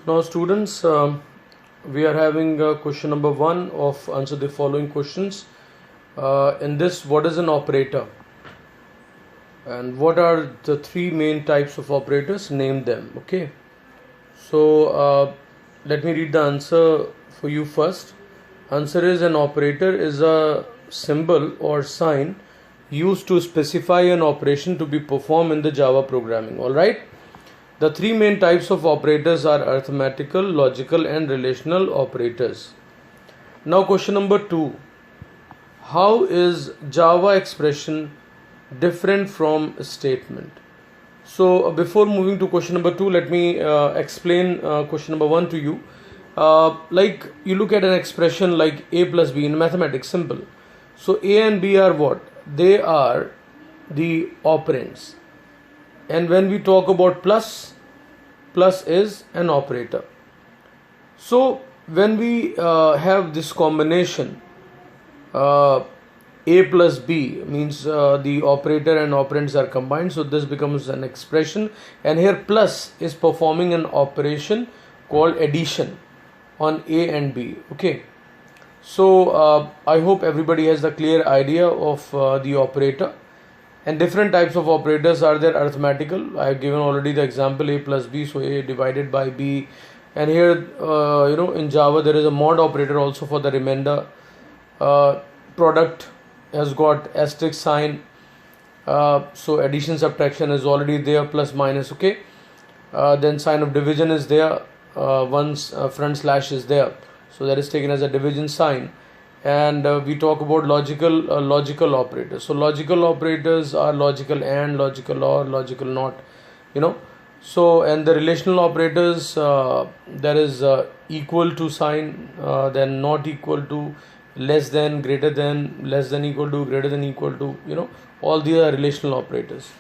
Now, students, we are having question number 1 of answer the following questions. In this, what is an operator? And what are the three main types of operators? Name them. Okay. So, let me read the answer for you first. Answer is an operator is a symbol or sign used to specify an operation to be performed in the Java programming. Alright. The three main types of operators are arithmetical, logical and relational operators. Now question number 2. How is Java expression different from a statement? So before moving to question number 2, let me explain question number 1 to you. Like you look at an expression like a plus b in mathematics, simple. So a and b are what? They are the operands. And when we talk about plus is an operator. So when we have this combination a plus b means the operator and operands are combined, so this becomes an expression, and here plus is performing an operation called addition on a and b. Okay, so I hope everybody has the clear idea of the operator. And different types of operators are there. Arithmetical, I have given already the example a plus b, so a divided by b. And here in Java there is a mod operator also for the remainder. Product has got asterisk sign, so addition subtraction is already there, plus minus. Okay, then sign of division is there, once front slash is there, so that is taken as a division sign. And we talk about logical operators. So logical operators are logical and, logical or, logical not, so. And the relational operators, there is equal to sign, then not equal to, less than, greater than, less than equal to, greater than equal to, all the relational operators.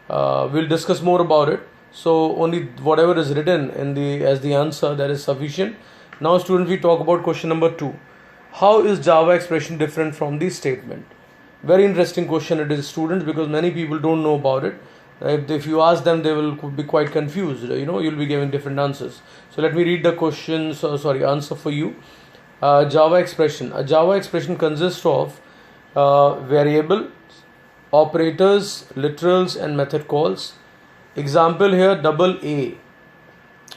We'll discuss more about it. So only whatever is written in as the answer, that is sufficient. Now students, we talk about question number 2. How is Java expression different from the statement? Very interesting question it is, students, because many people don't know about it. If you ask them, they will be quite confused. You'll be giving different answers. So let me read the answer for you. Java expression. A Java expression consists of variable, operators, literals and method calls. Example here, double A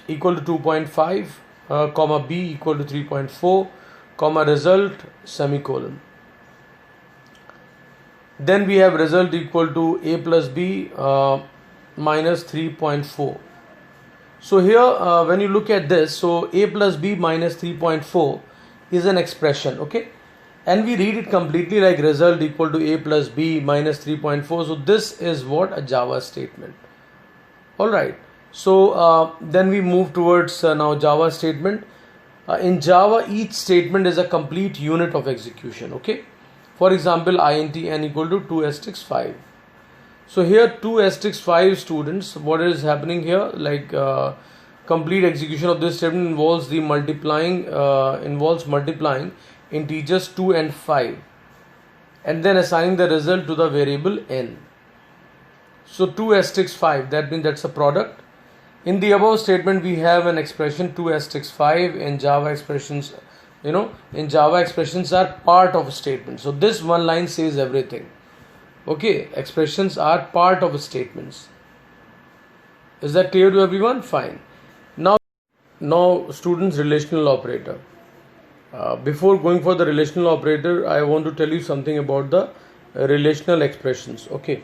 equal to 2.5, comma B equal to 3.4, comma result, semicolon. Then we have result equal to a plus b minus 3.4. So here when you look at this, so a plus b minus 3.4 is an expression, okay, and we read it completely like result equal to a plus b minus 3.4. so this is what a Java statement. Alright, so then we move towards now Java statement. In Java, each statement is a complete unit of execution. Okay, for example, int n equal to 2 asterisk 5. So here 2 asterisk 5, students, what is happening here, like complete execution of this statement involves the multiplying integers 2 and 5 and then assigning the result to the variable n. So 2 asterisk 5, that means that's a product. In the above statement, we have an expression 2 asterisk 5. In Java expressions, are part of a statement. So this one line says everything. Okay, expressions are part of statements. Is that clear to everyone? Fine. Now students, relational operator. Before going for the relational operator, I want to tell you something about the relational expressions. Okay.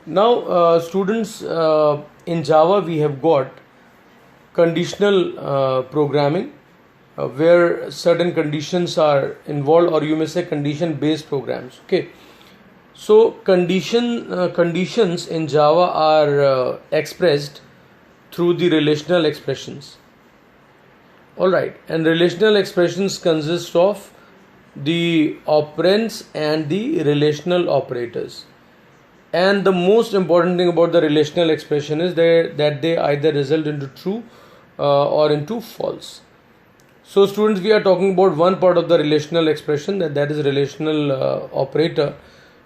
Now students, in Java we have got conditional programming where certain conditions are involved, or you may say condition based programs. Okay, so conditions in Java are expressed through the relational expressions. Alright, and relational expressions consist of the operands and the relational operators. And the most important thing about the relational expression is that they either result into true or into false. So students, we are talking about one part of the relational expression, that is relational operator.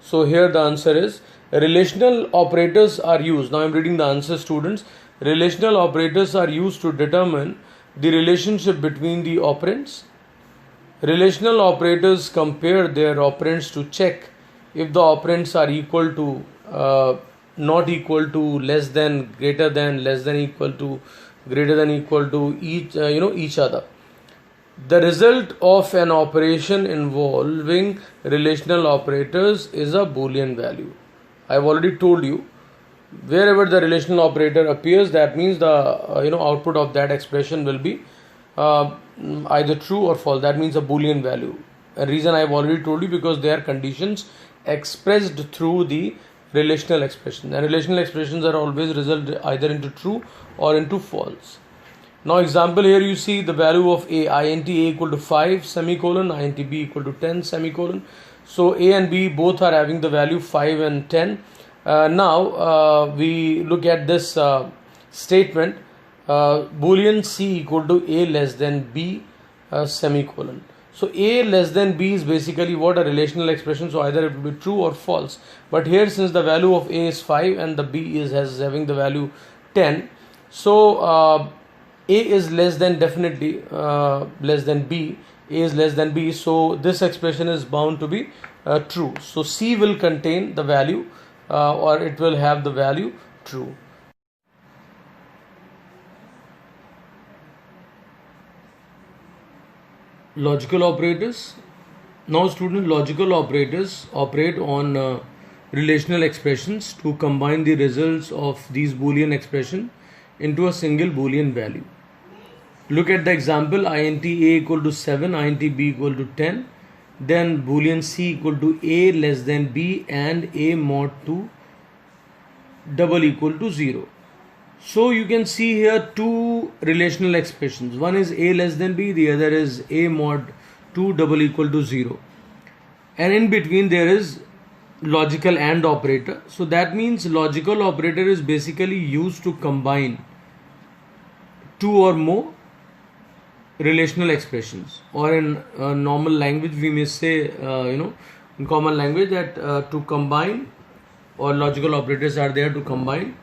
So here the answer is relational operators are used. Now I am reading the answer, students. Relational operators are used to determine the relationship between the operands. Relational operators compare their operands to check if the operands are equal to, not equal to, less than, greater than, less than, equal to, greater than, equal to each other. The result of an operation involving relational operators is a Boolean value. I've already told you, wherever the relational operator appears, that means the output of that expression will be either true or false. That means a Boolean value. A reason I've already told you, because they are conditions expressed through the relational expression, and relational expressions are always result either into true or into false. Now example, here you see the value of int a equal to 5 semicolon, int b equal to 10 semicolon. So a and b both are having the value 5 and 10. Now we look at this statement, Boolean c equal to a less than b semicolon. So a less than b is basically what? A relational expression, so either it will be true or false. But here, since the value of a is 5 and the b is having the value 10, so a is less than, definitely less than b, a is less than b, so this expression is bound to be true. So c will contain the value or it will have the value true. Logical operators. Now student, logical operators operate on relational expressions to combine the results of these Boolean expression into a single Boolean value. Look at the example, int a equal to 7, int b equal to 10, then Boolean c equal to a less than b and a mod 2 double equal to 0. So you can see here two relational expressions. One is a less than b, the other is a mod 2 double equal to 0. And in between there is logical AND operator. So that means logical operator is basically used to combine two or more relational expressions, or in normal language we may say, in common language, that to combine, or logical operators are there to combine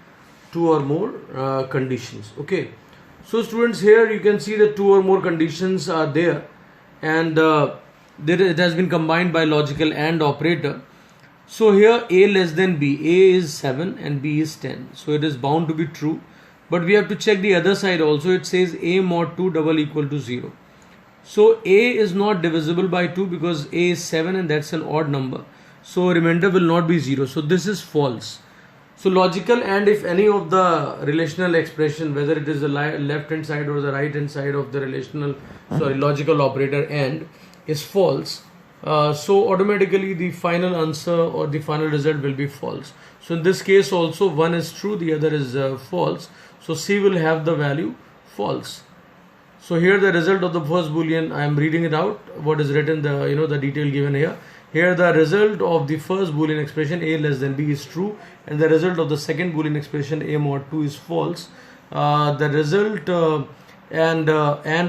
two or more conditions. Okay, so students, here you can see that two or more conditions are there, and it has been combined by logical AND operator. So here a less than b, a is 7 and b is 10, so it is bound to be true. But we have to check the other side also. It says a mod 2 double equal to 0. So a is not divisible by 2 because a is 7 and that's an odd number. So remainder will not be 0. So this is false. So logical AND, if any of the relational expression, whether it is the left hand side or the right hand side of the logical operator AND is false, so automatically the final answer or the final result will be false. So in this case also, one is true, the other is false. So C will have the value false. So here the result of the first Boolean, I am reading it out, what is written, the detail given here. Here the result of the first Boolean expression a less than b is true, and the result of the second Boolean expression a mod 2 is false. The result and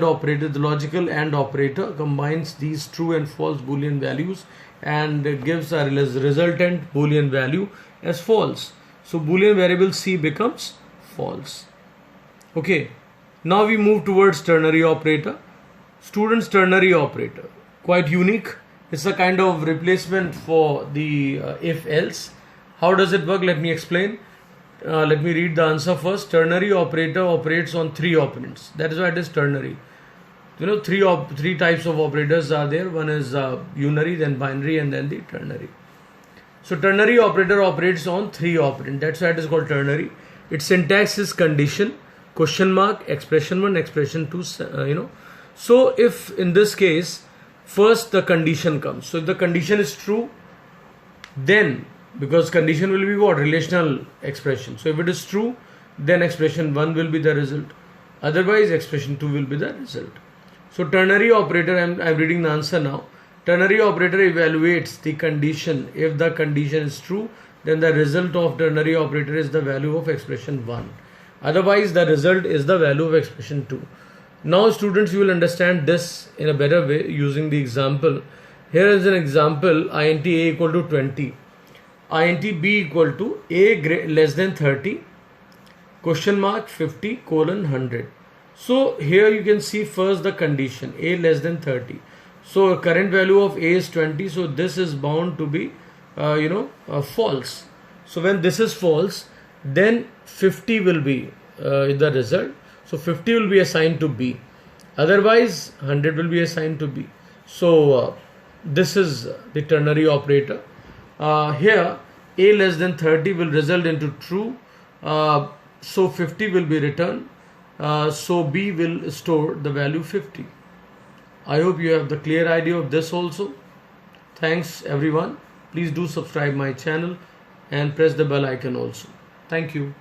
operator, the logical AND operator combines these true and false Boolean values and gives a resultant Boolean value as false. So Boolean variable C becomes false. Okay, now we move towards ternary operator. Students, ternary operator, quite unique. It's a kind of replacement for the if else. How does it work? Let me explain. Let me read the answer first. Ternary operator operates on three operands. That is why it is ternary. Three types of operators are there. One is unary, then binary, and then the ternary. So ternary operator operates on three operands. That's why it is called ternary. Its syntax is condition, question mark, expression 1, expression 2. So if in this case first the condition comes. So if the condition is true, then, because condition will be what? Relational expression. So if it is true, then expression 1 will be the result. Otherwise expression 2 will be the result. So ternary operator, I'm reading the answer now. Ternary operator evaluates the condition. If the condition is true, then the result of ternary operator is the value of expression 1. Otherwise the result is the value of expression 2. Now students, you will understand this in a better way using the example. Here is an example, int a equal to 20, int b equal to a less than 30, question mark 50 colon 100. So here you can see first the condition a less than 30. So current value of a is 20, so this is bound to be false. So when this is false, then 50 will be the result. So 50 will be assigned to B, otherwise 100 will be assigned to B. So this is the ternary operator. Here a less than 30 will result into true, so 50 will be returned, so B will store the value 50. I hope you have the clear idea of this also. Thanks everyone. Please do subscribe my channel and press the bell icon also. Thank you.